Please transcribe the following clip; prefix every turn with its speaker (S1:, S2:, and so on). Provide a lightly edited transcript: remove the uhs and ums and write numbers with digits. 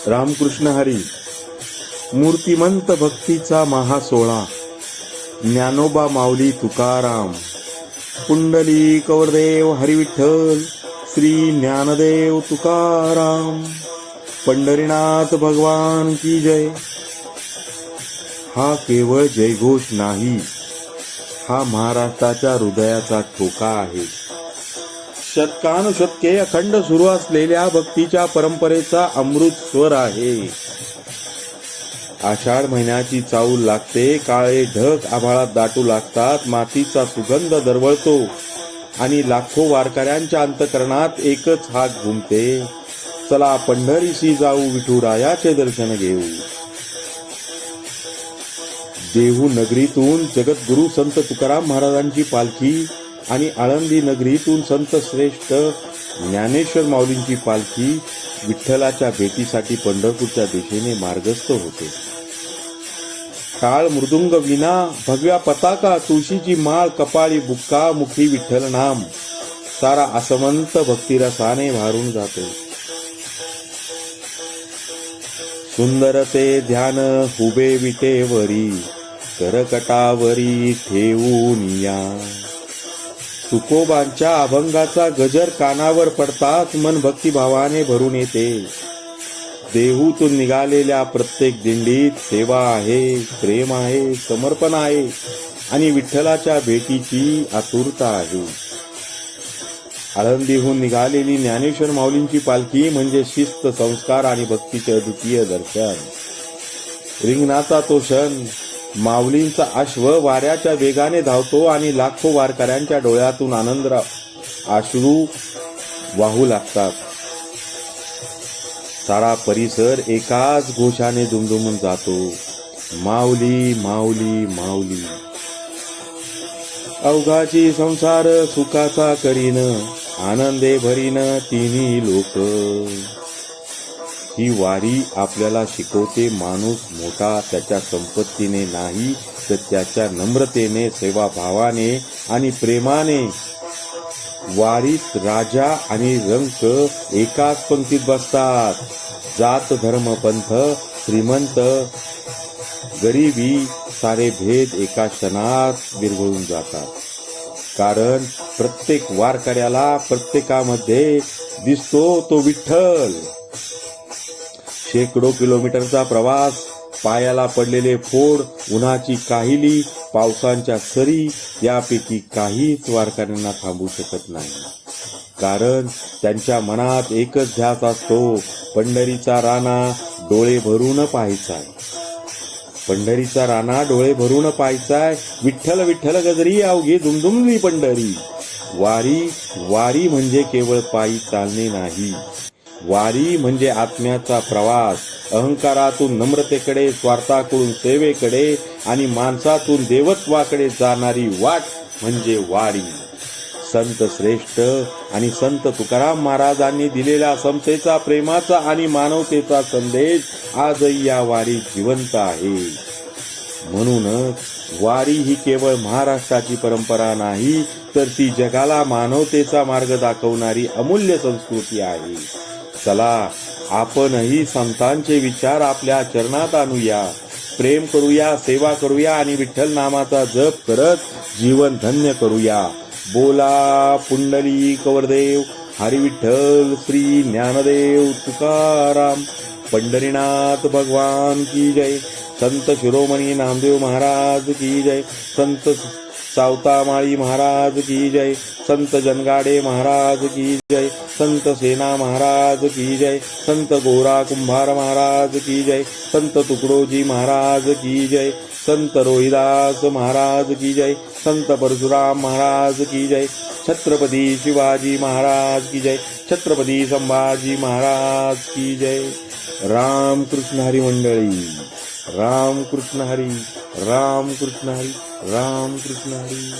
S1: रामकृष्ण हरी. मूर्तिमंत भक्तीचा महासोळा, ज्ञानोबा माऊली तुकाराम, पुंडली कवरदेव हरी विठ्ठल, श्री ज्ञानदेव तुकाराम, पंढरीनाथ भगवान की जय. हा केवळ जयघोष नाही, हा महाराष्ट्राच्या हृदयाचा ठोका आहे. शतकानुशतके अखंड सुरू असलेल्या भक्तीच्या परंपरेचा अमृत स्वर आहे. आषाढ महिन्याची चाऊल लागते, काळे ढग आभाळात दाटू लागतात, मातीचा सुगंध दरवळतो आणि लाखो वारकऱ्यांच्या अंतःकरणात एकच हाक घुमते, चला पंढरीशी जाऊ, विठुरायाचे दर्शन घेऊ. देहू नगरीतून जगद्गुरु संत तुकाराम महाराजांची पालखी आणि आळंदी नगरीतून संत श्रेष्ठ ज्ञानेश्वर माऊलींची पालखी विठ्ठलाच्या भेटीसाठी पंढरपूरच्या दिशेने मार्गस्थ होते. टाळ मृदुंग विना, भगव्या पताका, तुळशीची माळ, कपाळी बुक्का, मुखी विठ्ठल नाम, सारा असमंत भक्तिरसाने भारून जातो. सुंदर ते ध्यान उभे विटेवरी, करकटावरी ठेवून या. तुकोबांच्या अभंगाचा गजर कानावर पडताच मन भक्तिभावाने भरून येते. देहूतून निघालेल्या प्रत्येक दिंडीत सेवा आहे, प्रेम आहे, समर्पण आहे आणि विठ्ठलाच्या भेटीची आतुरता आहे. आळंदीहून निघालेली ज्ञानेश्वर माऊलींची पालखी म्हणजे शिस्त, संस्कार आणि भक्तीचे अद्वितीय दर्शन. रिंगणाचा तो क्षण, माऊलींचा अश्व वाऱ्याच्या वेगाने धावतो आणि लाखो वारकऱ्यांच्या डोळ्यातून आनंद अश्रू वाहू लागतात. सारा परिसर एकाच घोषाने दुमदुमून जातो, माऊली माऊली माऊली. अवघाची संसार सुखाचा करीन, आनंदे भरीन तिन्ही लोक. ही वारी आपल्याला शिकवते, माणूस मोठा त्याच्या संपत्तीने नाही, तर त्याच्या नम्रतेने, सेवाभावाने आणि प्रेमाने. वारीत राजा आणि रंक एकाच पंक्तीत बसतात. जात धर्म पंथ, श्रीमंत गरिबी सारे भेद एका क्षणात विरघळून जातात. कारण प्रत्येक वारकऱ्याला प्रत्येकामध्ये दिसतो तो विठ्ठल. शेकडो किलोमीटरचा प्रवास, पायाला पडलेले फोड, उन्हाची काहिली, पावसांच्या सरी यापैकी काहीच वारकऱ्यांना थांबवू शकत नाही. कारण त्यांच्या मनात एकच ध्यास असतो, पंढरीचा राणा डोळे भरून पाहायचाय. पंढरीचा राणा डोळे भरून पाहायचाय. विठ्ठल विठ्ठल गजरी अवघी दुमदुमली पंढरी. वारी म्हणजे केवळ पायी चालणे नाही. वारी म्हणजे आत्म्याचा प्रवास. अहंकारातून नम्रतेकडे, स्वार्थाकडून सेवेकडे आणि माणसातून देवत्वाकडे जाणारी वाट म्हणजे वारी. संत श्रेष्ठ आणि संत तुकाराम महाराजांनी दिलेला समतेचा, प्रेमाचा आणि मानवतेचा संदेश आजही या वारीत जिवंत आहे. म्हणूनच वारी ही केवळ महाराष्ट्राची परंपरा नाही, तर ती जगाला मानवतेचा मार्ग दाखवणारी अमूल्य संस्कृती आहे. चला आपणही संतांचे विचार आपल्या चरणात आणूया, प्रेम करूया, सेवा करूया आणि विठ्ठल नामाचा जप करत जीवन धन्य करूया. बोला पुंडली कवरदेव हरी विठ्ठल, श्री ज्ञानदेव तुकाराम, पंढरीनाथ भगवान की जय. संत शिरोमणी नामदेव महाराज की जय. संत सावतामाळी महाराज की जय. संत जनगाडे महाराज की जय. संत सेना महाराज की जय. संत गोरा कुंभार महाराज की जय. संत तुकडोजी महाराज की जय. संत रोहिदास महाराज की जय. संत परशुराम महाराज की जय. छत्रपती शिवाजी महाराज की जय. छत्रपती संभाजी महाराज की जय. रामकृष्ण हरी मंडळी. रामकृष्ण हरी. रामकृष्ण हरी. रामकृष्ण हरी.